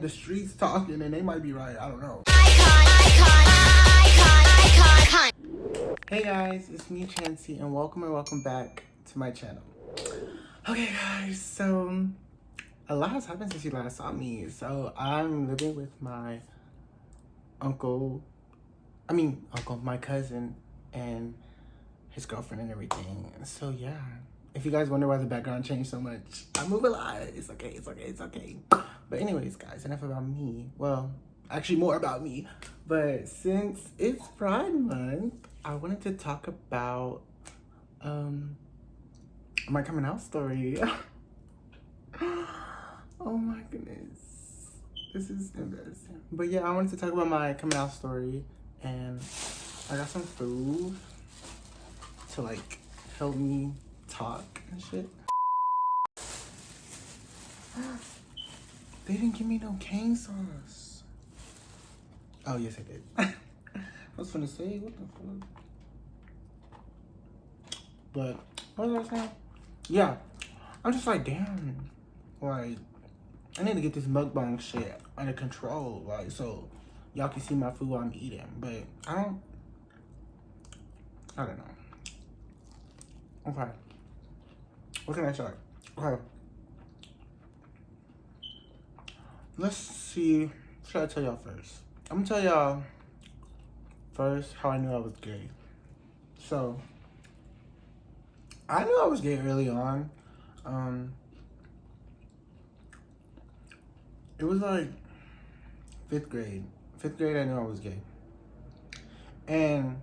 The streets talking and they might be right. I don't know. Hey guys, it's me Chancie and welcome back to my channel. Okay guys, so a lot has happened since you last saw me. So I'm living with my my cousin and his girlfriend and everything. So yeah, if you guys wonder why the background changed so much, I move a lot. It's okay. But anyways, guys, enough about me. Well, actually more about me. But since it's Pride Month, I wanted to talk about my coming out story. Oh my goodness. This is embarrassing. But yeah, I wanted to talk about my coming out story, and I got some food to like help me talk and shit. They didn't give me no cane sauce. Oh yes, I did. I was gonna say, what the fuck? But what was I saying? Yeah, I'm just like, damn, like I need to get this mukbang shit under control, like so y'all can see my food while I'm eating. But I don't know. Okay, what can I say? Okay, let's see. What should I tell y'all first? I'm gonna tell y'all first how I knew I was gay. So I knew I was gay early on. It was like 5th grade. 5th grade, I knew I was gay. And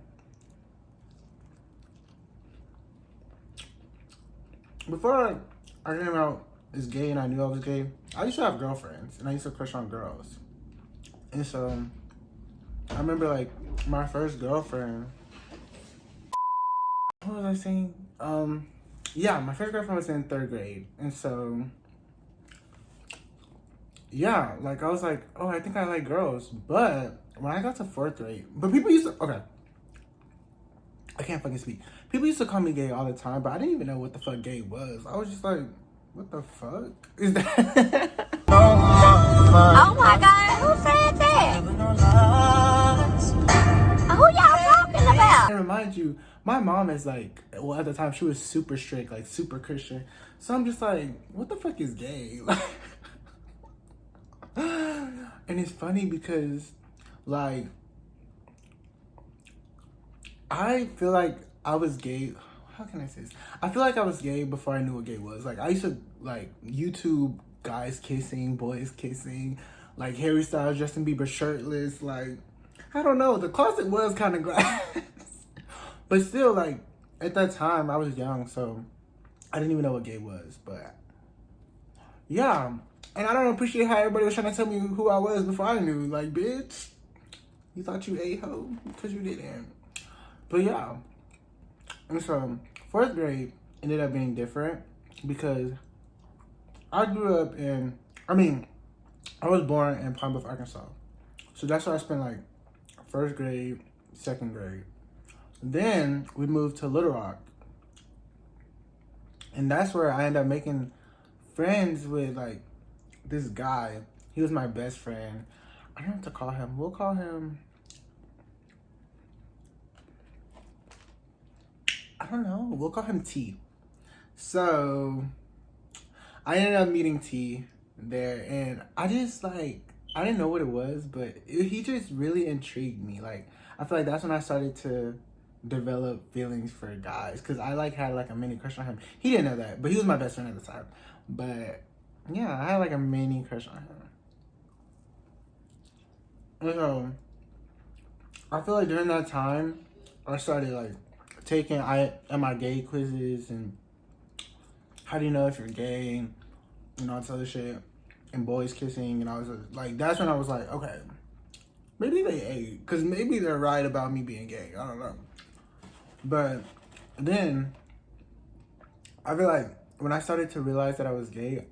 before I came out as gay and I knew I was gay, I used to have girlfriends and I used to crush on girls. And so I remember like my first girlfriend. What was I saying? Yeah, my first girlfriend was in 3rd grade. And so yeah, like I was like, oh, I think I like girls. But when I got to 4th grade, but people used to, okay, I can't fucking speak. People used to call me gay all the time, but I didn't even know what the fuck gay was. I was just like, what the fuck is that? Oh my God, who said that? Who y'all talking about? And remind you, my mom is like, well, at the time she was super strict, like super Christian. So I'm just like, what the fuck is gay? And it's funny because like I feel like I was gay. How can I say this? I feel like I was gay before I knew what gay was. Like I used to like YouTube guys kissing, boys kissing, like Harry Styles, Justin Bieber shirtless. Like I don't know, the closet was kind of grass, but still, like at that time I was young, so I didn't even know what gay was. But yeah, and I don't appreciate how everybody was trying to tell me who I was before I knew. Like, bitch, you thought you a-ho because you didn't. But yeah, and so 4th grade ended up being different because I grew up in, I was born in Pine Bluff, Arkansas. So that's where I spent like 1st grade, 2nd grade. Then we moved to Little Rock. And that's where I ended up making friends with like this guy. He was my best friend. I don't know what to call him. We'll call him, I don't know. We'll call him T. So I ended up meeting T there, and I just like, I didn't know what it was, but he just really intrigued me. Like, I feel like that's when I started to develop feelings for guys, because I like had like a mini crush on him. He didn't know that, but he was my best friend at the time. But yeah, I had like a mini crush on him. And so I feel like during that time, I started like taking am I gay quizzes, and how do you know if you're gay, and all this other shit, and boys kissing, and I was like, that's when I was like, okay, maybe they ate, because maybe they're right about me being gay. I don't know. But then I feel like when I started to realize that I was gay,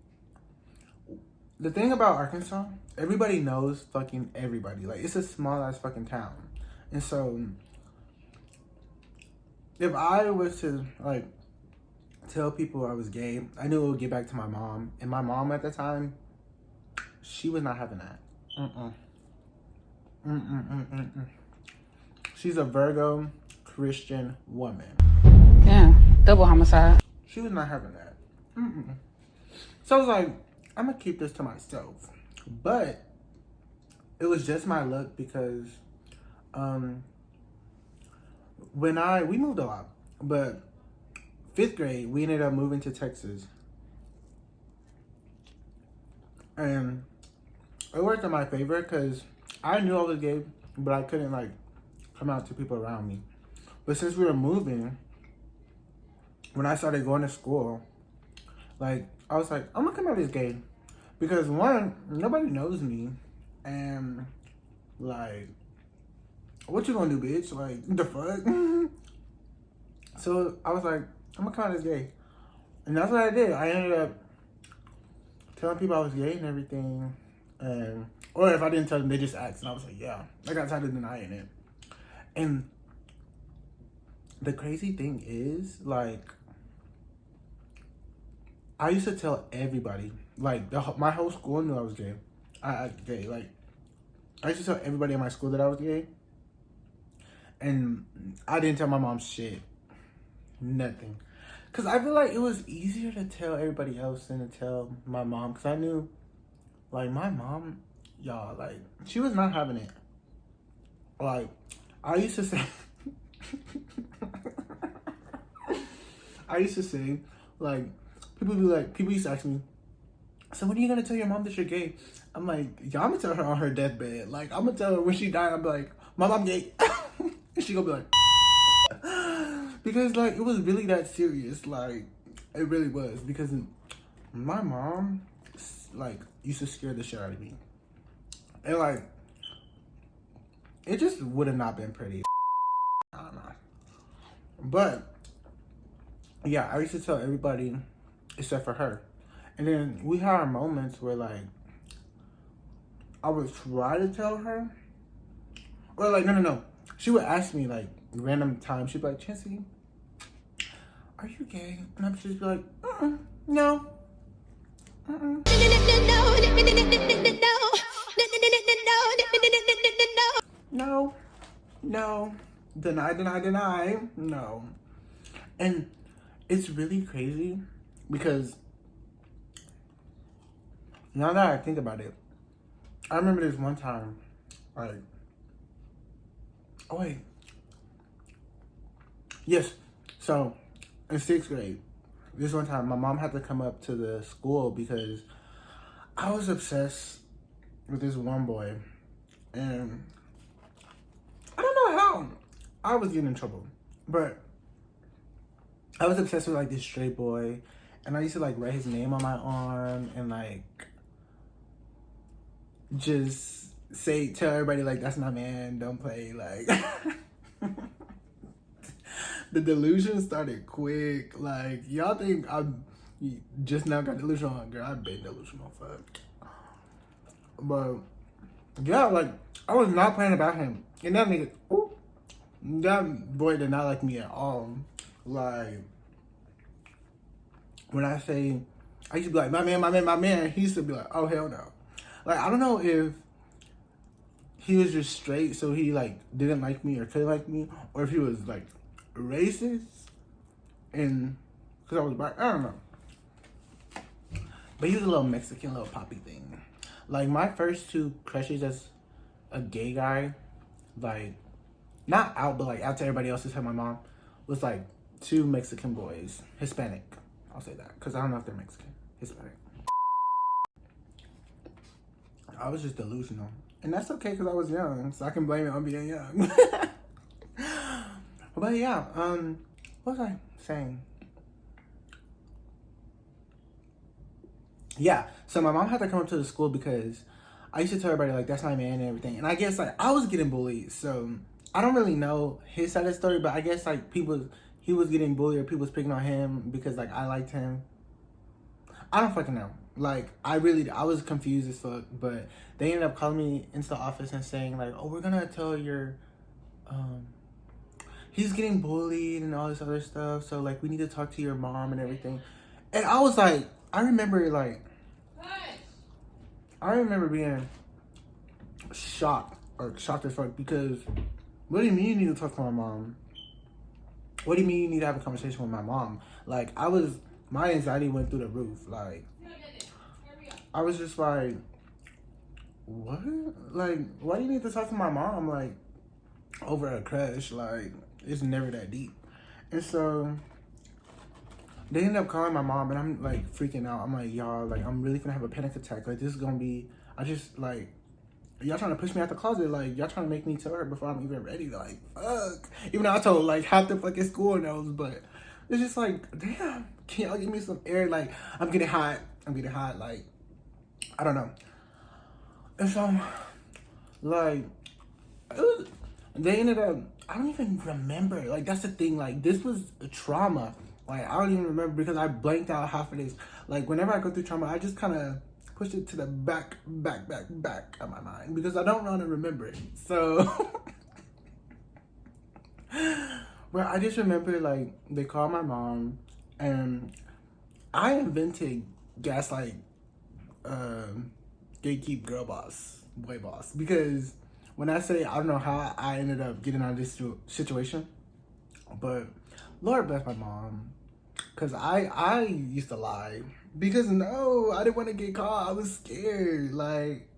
the thing about Arkansas, everybody knows fucking everybody. Like, it's a small ass fucking town. And so if I was to like tell people I was gay, I knew it would get back to my mom. And my mom at the time, she was not having that. She's a Virgo Christian woman. Yeah, double homicide. She was not having that. So I was like, I'm gonna keep this to myself. But it was just my luck because we moved a lot, but 5th grade we ended up moving to Texas, and it worked in my favor because I knew I was gay, but I couldn't like come out to people around me. But since we were moving, when I started going to school, like I was like, I'm gonna come out as gay because one, nobody knows me, and like, what you gonna do, bitch? Like, the fuck? So I was like, I'm gonna come out as gay, and that's what I did. I ended up telling people I was gay and everything, and or if I didn't tell them, they just asked, and I was like, yeah. I got tired of denying it. And the crazy thing is, like, I used to tell everybody, like, my whole school knew I was gay. I gay. Like, I used to tell everybody in my school that I was gay, and I didn't tell my mom shit, nothing, cause I feel like it was easier to tell everybody else than to tell my mom, cause I knew, like, my mom, y'all, like, she was not having it. Like, I used to say, like, people used to ask me, so when are you gonna tell your mom that you're gay? I'm like, yeah, I'm gonna tell her on her deathbed. Like, I'm gonna tell her when she died, I'm like, Mom, I'm gay. And she gonna be like, because, like, it was really that serious. Like, it really was. Because my mom, like, used to scare the shit out of me. And, like, it just would have not been pretty. I don't know. But, yeah, I used to tell everybody except for her. And then we had our moments where, like, I would try to tell her. Or, like, no. She would ask me, like, random times. She'd be like, Chancie, are you gay? And I'd just be like, no. No. Deny. No. And it's really crazy because now that I think about it, I remember this one time, like, oh wait. Yes. So in 6th grade, this one time my mom had to come up to the school because I was obsessed with this one boy, and I don't know how I was getting in trouble, but I was obsessed with like this straight boy, and I used to like write his name on my arm and like just tell everybody like, that's my man, don't play, like. The delusion started quick. Like, y'all think I just now got delusional? Girl, I've been delusional, fuck. But yeah, like, I was not playing about him, and that nigga, that boy did not like me at all. Like, when I say, I used to be like, my man, he used to be like, oh, hell no. Like, I don't know if he was just straight, so he, like, didn't like me or couldn't like me, or if he was, like, racist, and, because I was black, I don't know. But he was a little Mexican, little poppy thing. Like, my first 2 crushes as a gay guy, like, not out, but, like, out to everybody else except my mom, was, like, 2 Mexican boys. Hispanic. I'll say that, because I don't know if they're Mexican. Hispanic. I was just delusional. And that's okay, because I was young, so I can blame it on being young. But, yeah, what was I saying? Yeah, so my mom had to come up to the school because I used to tell everybody, like, that's my man and everything. And I guess, like, I was getting bullied, so I don't really know his side of the story, but I guess, like, he was getting bullied or people was picking on him because, like, I liked him. I don't fucking know. Like, I was confused as fuck, but they ended up calling me into the office and saying, like, oh, we're gonna tell your, he's getting bullied and all this other stuff, so, like, we need to talk to your mom and everything. And I was like, I remember I remember being shocked as fuck because what do you mean you need to talk to my mom? What do you mean you need to have a conversation with my mom? Like, my anxiety went through the roof. Like, I was just like, what? Like, why do you need to talk to my mom? Like, over a crush? Like, it's never that deep. And so, they ended up calling my mom, and I'm, like, freaking out. I'm like, y'all, like, I'm really gonna have a panic attack. Like, this is gonna be, y'all trying to push me out the closet. Like, y'all trying to make me tell her before I'm even ready. Like, fuck. Even though I told, like, half the fucking school knows, but it's just like, damn, can y'all give me some air? Like, I'm getting hot. Like, I don't know. And so, like, they ended up, I don't even remember. Like, that's the thing. Like, this was a trauma. Like, I don't even remember because I blanked out half of this. Like, whenever I go through trauma, I just kind of push it to the back of my mind because I don't want to remember it. So, well, I just remember, like, they called my mom and I invented gaslight, gatekeep girl boss, boy boss, because when I say I don't know how I ended up getting out of this situation, but Lord bless my mom, because I used to lie because no, I didn't want to get caught. I was scared. Like,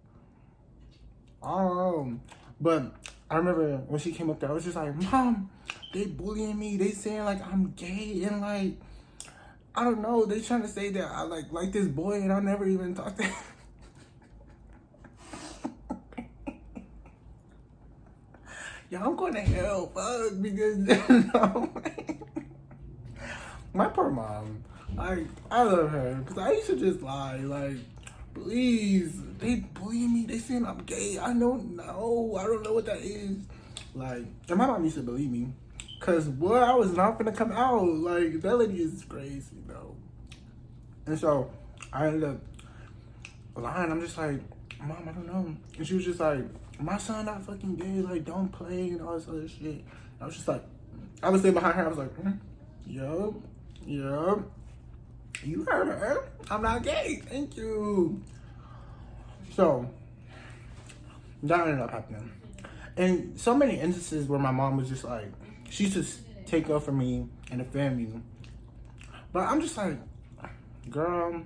I don't know. But I remember when she came up there, I was just like, Mom, they bullying me. They saying like I'm gay and like, I don't know. They trying to say that I like this boy and I never even talked to him. Yeah, I'm going to hell, fuck, because no, my poor mom. I love her because I used to just lie. Like, please, they bullying me. They saying I'm gay. I don't know. I don't know what that is. Like, and my mom used to believe me. Cause boy, I was not gonna come out. Like, that lady is crazy, though. And so I ended up lying. I'm just like, Mom, I don't know. And she was just like, my son not fucking gay. Like, don't play and all this other shit. I was just like, I was sitting behind her. I was like, yup. You heard her. I'm not gay. Thank you. So that ended up happening. And so many instances where my mom was just like, she used to take up for me and the family. But I'm just like, girl,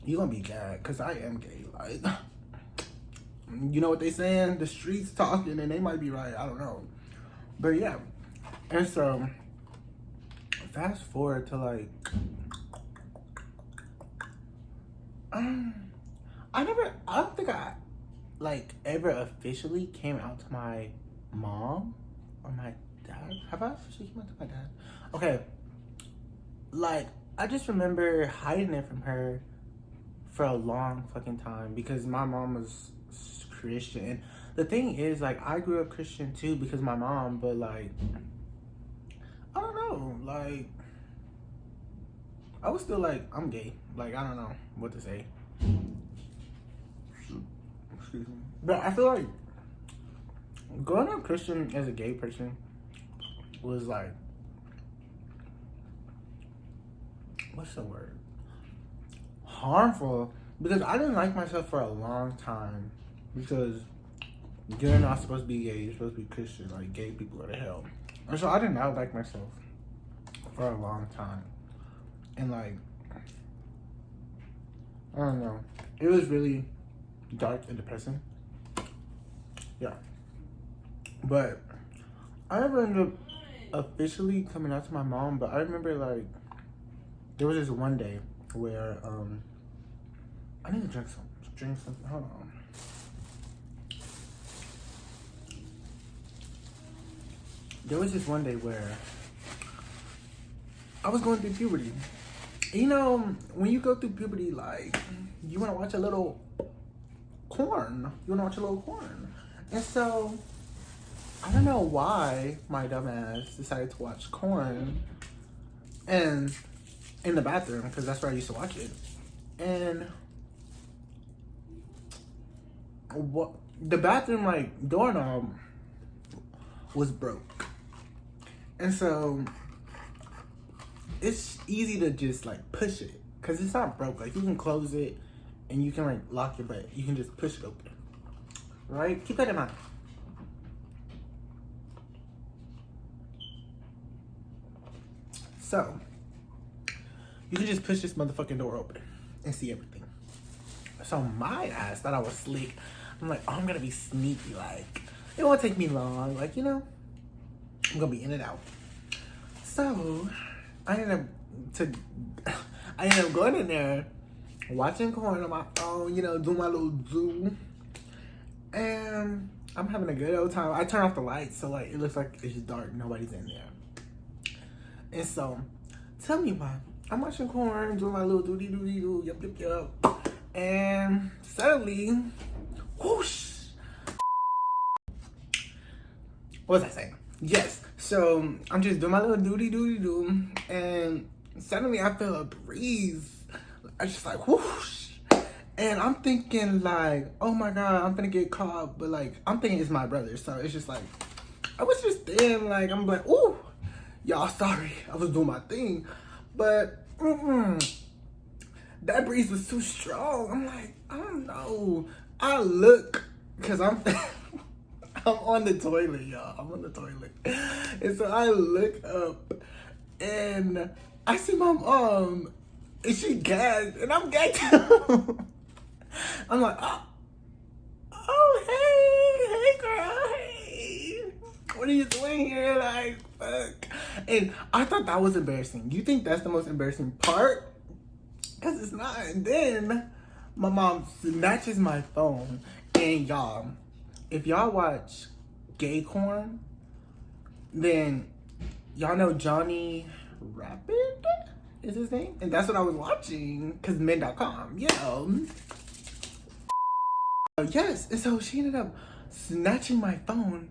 you gonna be gay, cause I am gay. Like, you know what they saying? The streets talking, and they might be right. I don't know. But yeah. And so, fast forward to like, I don't think I like ever officially came out to my mom or my dad. Have I officially came out to my dad? Okay. Like, I just remember hiding it from her for a long fucking time because my mom was Christian. And the thing is, like, I grew up Christian too because my mom, but like, I don't know, like, I was still like, I'm gay. Like, I don't know what to say. Excuse me. But I feel like growing up Christian as a gay person was like, what's the word? Harmful. Because I didn't like myself for a long time. Because you're not supposed to be gay, you're supposed to be Christian. Like, gay people are the hell. And so I did not like myself for a long time. And like, I don't know. It was really dark and depressing. Yeah. But I never ended up officially coming out to my mom, but I remember like, there was this one day where, I need to drink something, hold on. There was this one day where I was going through puberty. You know, when you go through puberty, like, you want to watch a little corn. And so, I don't know why my dumbass decided to watch corn and in the bathroom, because that's where I used to watch it. And the bathroom, like, doorknob was broke. And so it's easy to just like push it because it's not broke. Like, you can close it and you can like lock your butt. You can just push it open. Right? Keep that in mind. So, you can just push this motherfucking door open and see everything. So my ass thought I was slick. I'm like, oh, I'm gonna be sneaky. Like, it won't take me long. Like, you know, I'm gonna be in and out. So I ended up going in there, watching porn on my phone, you know, doing my little zoom. And I'm having a good old time. I turn off the lights, so like it looks like it's dark, nobody's in there. And so, tell me why. I'm watching porn, doing my little doo, yup. And suddenly, whoosh. What was I saying? Yes. So I'm just doing my little doo, and suddenly I feel a breeze. I just like whoosh. And I'm thinking like, oh my god, I'm gonna get caught. But like, I'm thinking it's my brother. So it's just like, I was just there, like, I'm like, ooh, y'all sorry. I was doing my thing. But that breeze was too strong. I'm like, I don't know. I look, cause I'm I'm on the toilet, y'all. I'm on the toilet. And so I look up and I see my mom and she gagged and I'm gagged too. I'm like, hey girl, hey. What are you doing here? Like, fuck. And I thought that was embarrassing. You think that's the most embarrassing part? Cause it's not. And then my mom snatches my phone and y'all, if y'all watch gay corn, then y'all know Johnny Rapid is his name? And that's what I was watching, cause men.com, yeah. Yes, and so she ended up snatching my phone,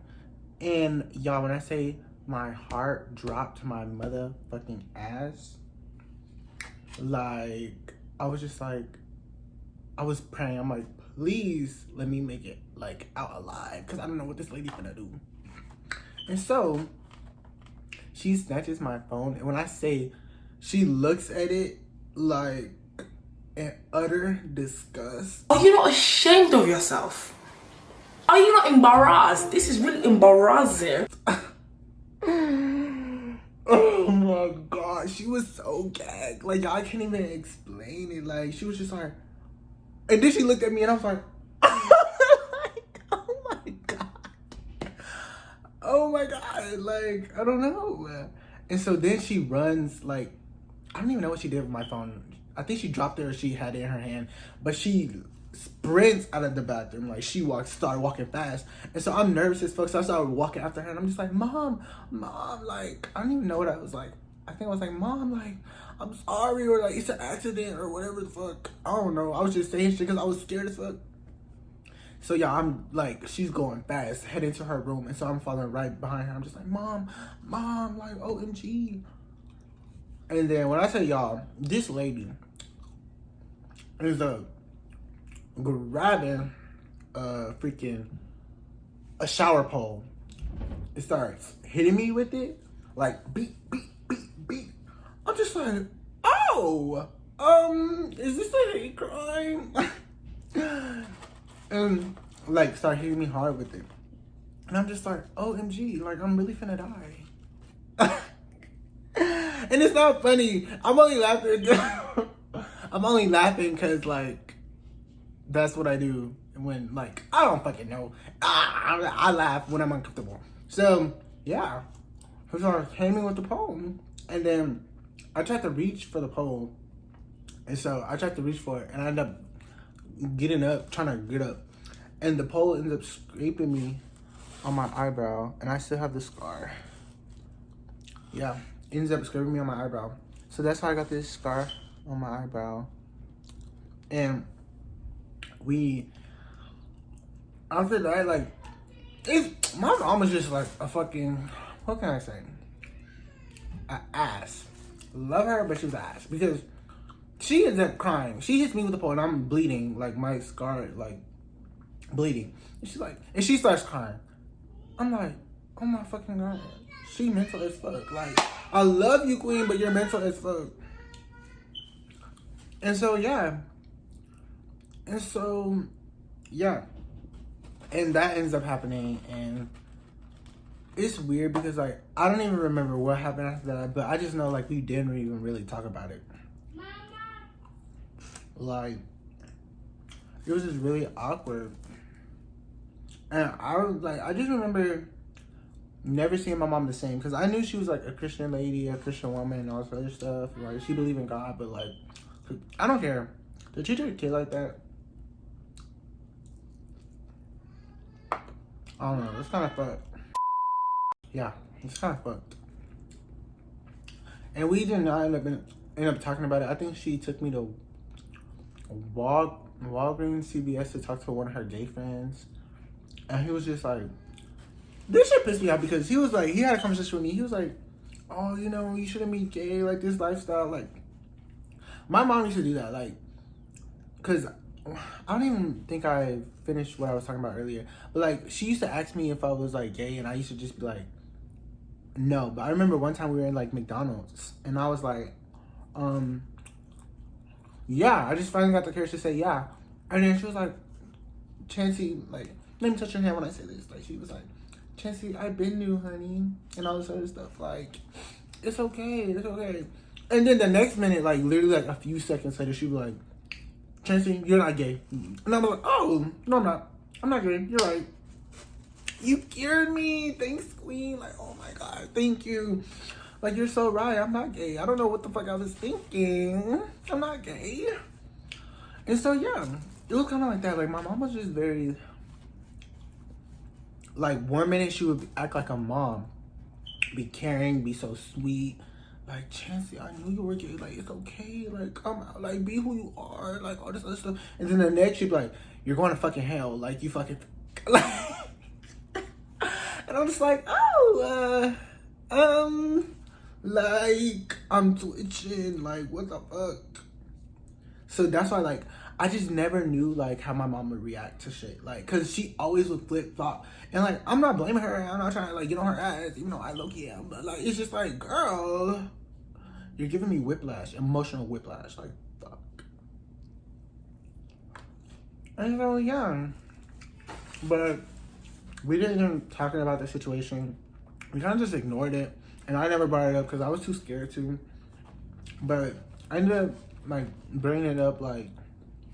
and y'all, when I say my heart dropped to my motherfucking ass, like, I was just like, I was praying, I'm like, please let me make it like out alive, because I don't know what this lady finna do. And so she snatches my phone, and when I say she looks at it like in utter disgust. Are you not ashamed of yourself? Are you not embarrassed? This is really embarrassing. Oh my god, she was so gagged. Like, I can't even explain it. Like, she was just like, and then she looked at me and I was like, like, oh my god. Oh my god, like, I don't know. And so then she runs, like, I don't even know what she did with my phone. I think she dropped it or she had it in her hand, but she sprints out of the bathroom. Like, she started walking fast. And so I'm nervous as fuck, so I started walking after her and I'm just like, mom, like, I don't even know what I was like. I think I was like, mom, like, I'm sorry, or like, it's an accident or whatever the fuck. I don't know. I was just saying shit because I was scared as fuck. So yeah, I'm like, she's going fast, heading to her room, and so I'm following right behind her. I'm just like, mom, like, OMG. And then when I tell y'all, this lady is grabbing a shower pole. It starts hitting me with it, like beat. I'm just like, oh, is this a hate crime? And like start hitting me hard with it. And I'm just like, OMG, like I'm really finna die. And it's not funny. I'm only laughing because like that's what I do when, like, I don't fucking know. I laugh when I'm uncomfortable. So yeah, he started hitting me with the pole, and then I tried to reach for the pole, and so I tried to reach for it, and I ended up getting up, trying to get up, and the pole ended up scraping me on my eyebrow, and I still have the scar. Yeah, it ends up scraping me on my eyebrow. So that's how I got this scar on my eyebrow. And after that, like, my mom was just like a fucking, what can I say? An ass. Love her, but she was an ass. Because she ends up crying. She hits me with the pole and I'm bleeding, like my scar, like, bleeding. And she's like, and she starts crying. I'm like, oh my fucking god. She mental as fuck. Like, I love you, queen, but you're mental as fuck. And so, yeah. And so, yeah. And that ends up happening, and it's weird because, like, I don't even remember what happened after that, but I just know, like, we didn't even really talk about it. Like, it was just really awkward. And I was like, I just remember never seeing my mom the same, because I knew she was like a Christian lady, a Christian woman, and all this other stuff. Like, she believed in God, but like, I don't care. To treat your kid like that, I don't know. It's kind of fucked. Yeah, it's kind of fucked. And we did not end up talking about it. I think she took me to Walgreens, CVS to talk to one of her gay friends, and he was just like, this shit pissed me off because he was like, he had a conversation with me. He was like, oh, you know, you shouldn't be gay, like this lifestyle. Like, my mom used to do that, like, because I don't even think I finished what I was talking about earlier, but like, she used to ask me if I was like gay, and I used to just be like, no. But I remember one time we were in like McDonald's, and I was like, yeah, I just finally got the courage to say yeah. And then she was like, Chancie, like, let me touch your hand when I say this. Like, she was like, Chancie, I been new, honey, and all this other stuff. Like, it's okay, it's okay. And then the next minute, like, literally, like, a few seconds later, she was like, Chancie, you're not gay. And I'm like, oh, no, I'm not. I'm not gay. You're right. You cured me. Thanks, queen. Like, oh, my God. Thank you. Like, you're so right. I'm not gay. I don't know what the fuck I was thinking. I'm not gay. And so, yeah, it was kind of like that. Like, my mom was just very... Like, one minute she would act like a mom, be caring, be so sweet. Like, Chancie, I knew you were gay. Like, it's okay. Like, come out. Like, be who you are. Like, all this other stuff. And then the next, she'd be like, you're going to fucking hell. Like, you fucking... Like... And I'm just like, oh, like, I'm twitching. Like, what the fuck? So that's why, like, I just never knew, like, how my mom would react to shit. Like, because she always would flip-flop. And, like, I'm not blaming her. I'm not trying to, like, get on her ass, even though I low-key am. But, like, it's just like, girl, you're giving me whiplash, emotional whiplash. Like, fuck. And so, yeah. But we didn't even talking about the situation. We kind of just ignored it. And I never brought it up because I was too scared to. But I ended up, like, bringing it up, like,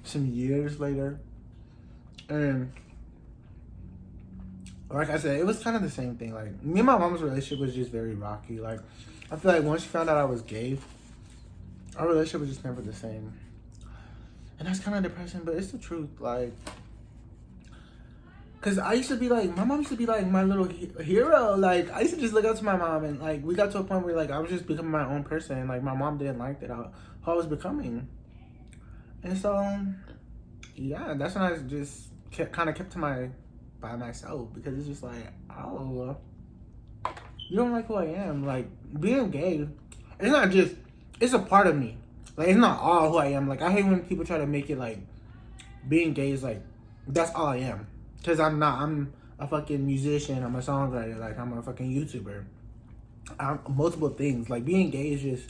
some years later. And like I said, it was kind of the same thing. Like, me and my mom's relationship was just very rocky. Like, I feel like once she found out I was gay, our relationship was just never the same. And that's kind of depressing, but it's the truth. Like, because I used to be like, my mom used to be like my little hero. Like, I used to just look up to my mom, and like, we got to a point where like I was just becoming my own person. And like, my mom didn't like that how I was becoming. And so, yeah, that's when I just kind of kept by myself, because it's just like, oh, you don't like who I am. Like, being gay, it's not just, it's a part of me. Like, it's not all who I am. Like, I hate when people try to make it like being gay is like, that's all I am. Because I'm not. I'm a fucking musician. I'm a songwriter. Like, I'm a fucking YouTuber. I'm multiple things. Like, being gay is just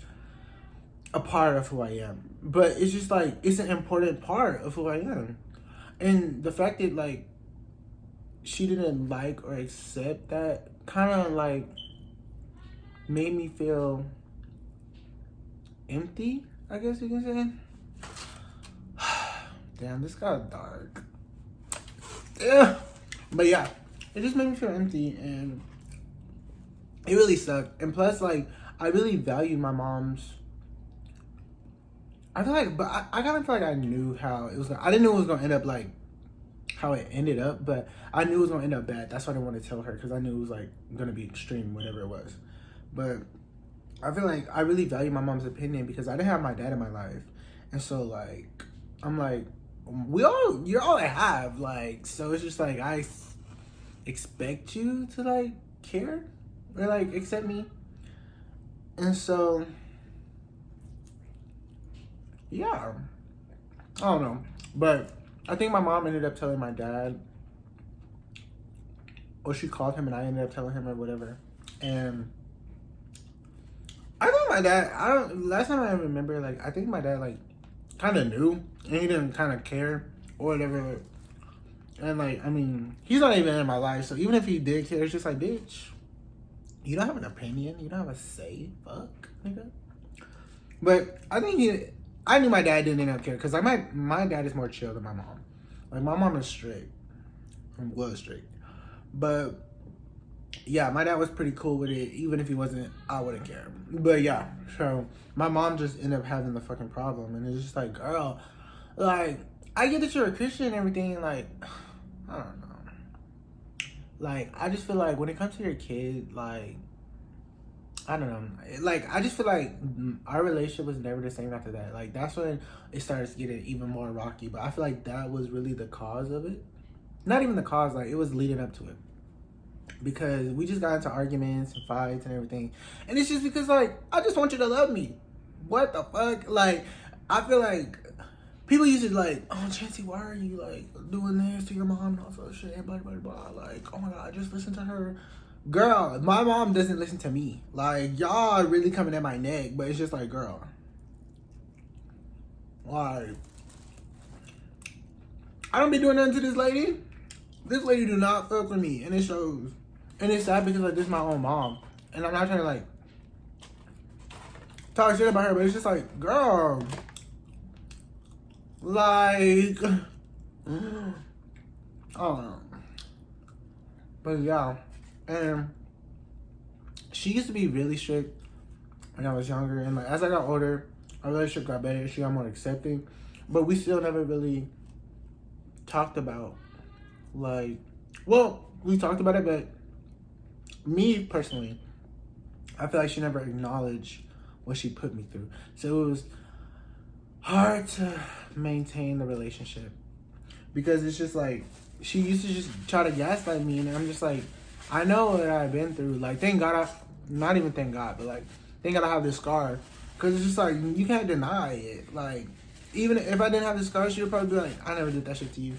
a part of who I am. But it's just like, it's an important part of who I am. And the fact that like she didn't like or accept that kind of like made me feel empty, I guess you can say. Damn, this got dark. Yeah. But yeah, it just made me feel empty, and it really sucked. And plus, like, I really valued my mom's. I feel like, but I kind of feel like I knew how it was I didn't know it was going to end up like how it ended up, but I knew it was going to end up bad. That's why I didn't want to tell her, because I knew it was like going to be extreme, whatever it was. But I feel like I really value my mom's opinion, because I didn't have my dad in my life. And so like, I'm like, you're all I have. Like, so it's just like, I expect you to like care or like accept me. And so, yeah, I don't know, but I think my mom ended up telling my dad, or she called him and I ended up telling him or whatever. And I think my dad, last time I remember, like, I think my dad like kind of knew, and he didn't kind of care. or whatever. And like, I mean, he's not even in my life, so even if he did care, it's just like, bitch, you don't have an opinion, you don't have a say, fuck, nigga. But I knew my dad didn't end up care, because like my dad is more chill than my mom. Like my mom is strict, was strict, but yeah, my dad was pretty cool with it. Even if he wasn't, I wouldn't care. But yeah, so my mom just ended up having the fucking problem, and it's just like, girl, like, I get that you're a Christian and everything, like, I don't know. Like, I just feel like when it comes to your kid, like, I don't know. Like, I just feel like our relationship was never the same after that. Like, that's when it starts getting even more rocky. But I feel like that was really the cause of it. Not even the cause, like, it was leading up to it. Because we just got into arguments and fights and everything. And it's just because, like, I just want you to love me. What the fuck? Like, I feel like people used to like, oh, Chancie, why are you, like, doing this to your mom and all sort of shit, blah, blah, blah. Like, oh my God, just listen to her. Girl, my mom doesn't listen to me. Like, y'all are really coming at my neck, but it's just like, girl. Like, I don't be doing nothing to this lady. This lady do not fuck with me, and it shows. And it's sad because, like, this is my own mom. And I'm not trying to, like, talk shit about her, but it's just like, girl. Like, I don't know. But yeah. And she used to be really strict when I was younger. And, like, as I got older, our relationship got better. She got more accepting. But we still never really talked about, like, well, we talked about it, but me personally, I feel like she never acknowledged what she put me through. So it was hard to maintain the relationship because it's just like she used to just try to gaslight me, and I'm just like, I know what I've been through. Like, thank God, not even thank God, but like, thank God I have this scar, because it's just like, you can't deny it. Like, even if I didn't have this scar, she would probably be like, I never did that shit to you.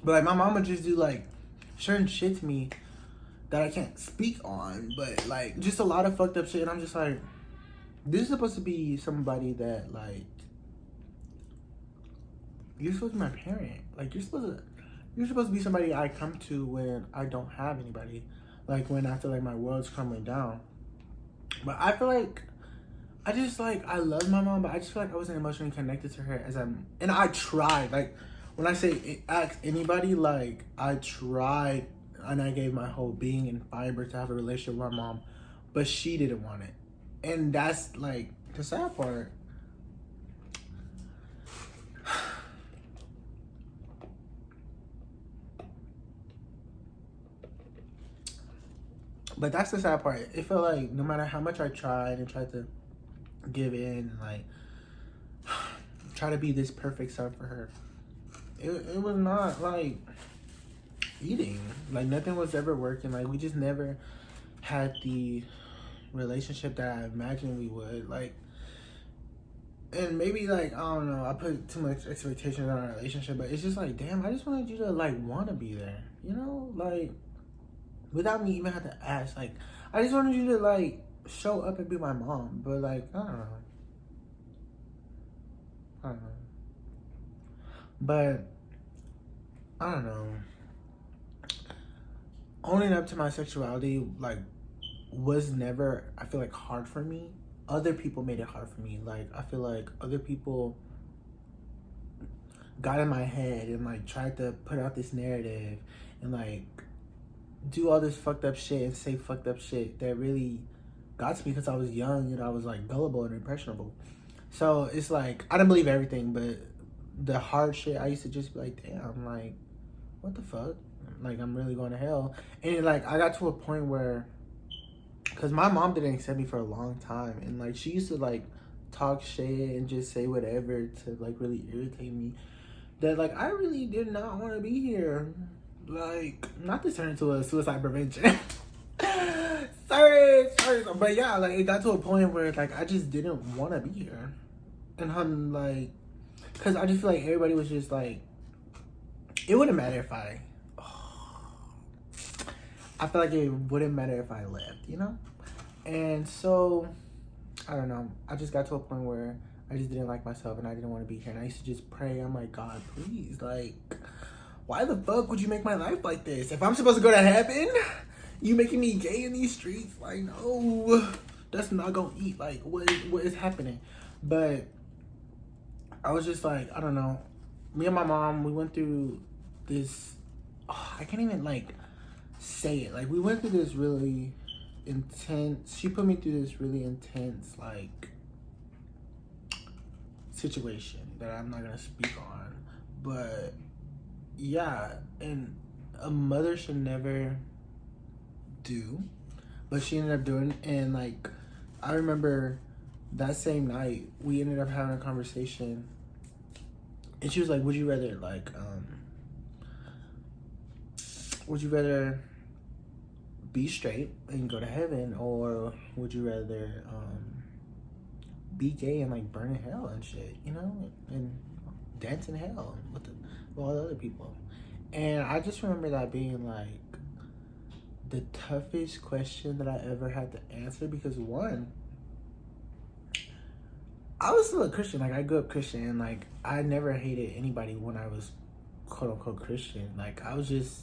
But like, my mom would just do like certain shit to me that I can't speak on, but like just a lot of fucked up shit. And I'm just like, this is supposed to be somebody that, like, you're supposed to be my parent. Like, you're supposed to be somebody I come to when I don't have anybody. Like, when I feel like my world's crumbling down. But I feel like I just, like, I love my mom, but I just feel like I wasn't emotionally connected to her and I tried. Like, when I say ask anybody, like, I tried and I gave my whole being and fiber to have a relationship with my mom, but she didn't want it. And that's, like, the sad part. But that's the sad part. It felt like no matter how much I tried and tried to give in and, like, try to be this perfect son for her, it was not, like, eating. Like, nothing was ever working. Like, we just never had the relationship that I imagined we would. Like, and maybe, like, I don't know, I put too much expectations on our relationship, but it's just like, damn, I just wanted you to, like, want to be there, you know? Like, without me even having to ask. Like, I just wanted you to, like, show up and be my mom. But, like, I don't know. But, I don't know. Owning up to my sexuality, like, was never, I feel like, hard for me. Other people made it hard for me. Like, I feel like other people got in my head and, like, tried to put out this narrative and, like, do all this fucked up shit and say fucked up shit that really got to me because I was young and I was, like, gullible and impressionable. So it's like, I didn't believe everything, but the hard shit, I used to just be like, damn, like, what the fuck? Like, I'm really going to hell. And, like, I got to a point where, because my mom didn't accept me for a long time, and, like, she used to, like, talk shit and just say whatever to, like, really irritate me, that, like, I really did not want to be here. Like, not to turn into a suicide prevention. sorry. But yeah, like, it got to a point where, like, I just didn't want to be here. And I'm like, because I just feel like everybody was just like, it wouldn't matter if I feel like it wouldn't matter if I left, you know? And so, I don't know. I just got to a point where I just didn't like myself and I didn't want to be here. And I used to just pray, I'm like, God, please, like, why the fuck would you make my life like this? If I'm supposed to go to heaven, you making me gay in these streets? Like, no, that's not gonna eat. Like, what is happening? But I was just like, I don't know. Me and my mom, we went through this, I can't even like say it. Like, we went through this really intense, she put me through this really intense like situation that I'm not gonna speak on. But yeah, and a mother should never do, but she ended up doing. And like, I remember that same night we ended up having a conversation, and she was like, would you rather like would you rather be straight and go to heaven, or would you rather be gay and like burn in hell and shit, you know, and dance in hell with all the other people? And I just remember that being like the toughest question that I ever had to answer, because one, I was still a Christian. Like, I grew up Christian, and like I never hated anybody when I was quote unquote Christian. Like, I was just,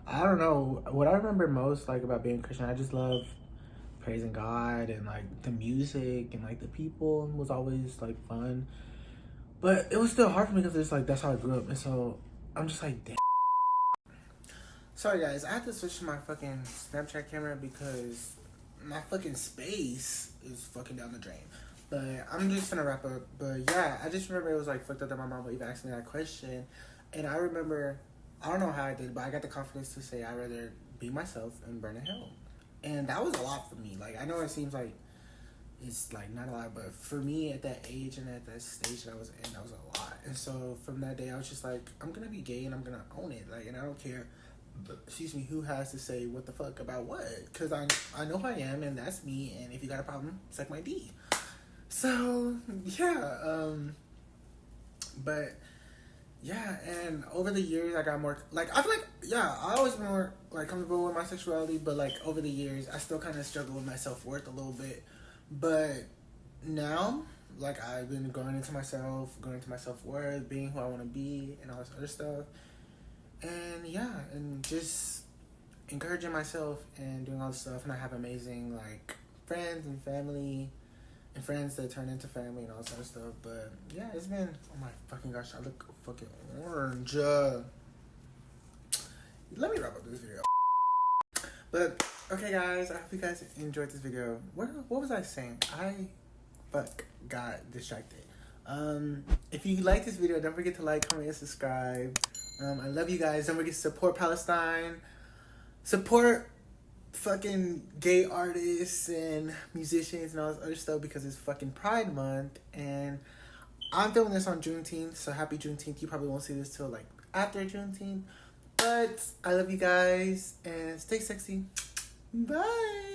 I don't know, what I remember most like about being Christian, I just love praising God, and like the music and like the people was always like fun. But it was still hard for me because it's like that's how I grew up. And so I'm just like, damn. Sorry guys, I had to switch to my fucking Snapchat camera because my fucking space is fucking down the drain. But I'm just gonna wrap up. But yeah, I just remember it was like fucked up that my mom would even ask me that question. And I remember, I don't know how I did, but I got the confidence to say I'd rather be myself and burn in hell. And that was a lot for me. Like, I know it seems like it's like not a lot, but for me at that age and at that stage that I was in, that was a lot. And so from that day, I was just like, I'm gonna be gay and I'm gonna own it. Like, and I don't care, excuse me, who has to say what the fuck about what? Because I know who I am, and that's me. And if you got a problem, suck my D. So yeah, but yeah, and over the years I got more, like, I feel like, yeah, I always been more like comfortable with my sexuality, but like over the years I still kind of struggle with my self-worth a little bit. But now, like, I've been growing into my self-worth, being who I want to be, and all this other stuff. And yeah, and just encouraging myself and doing all this stuff. And I have amazing like friends and family and friends that turn into family and all this other stuff. But yeah, it's been, oh my fucking gosh, I look fucking orange. Let me wrap up this video. But okay guys, I hope you guys enjoyed this video. What was I saying? I got distracted. If you like this video, don't forget to like, comment, and subscribe. I love you guys. Don't forget to support Palestine. Support fucking gay artists and musicians and all this other stuff, because it's fucking Pride Month. And I'm filming this on Juneteenth, so happy Juneteenth. You probably won't see this till like after Juneteenth. But I love you guys and stay sexy. Bye.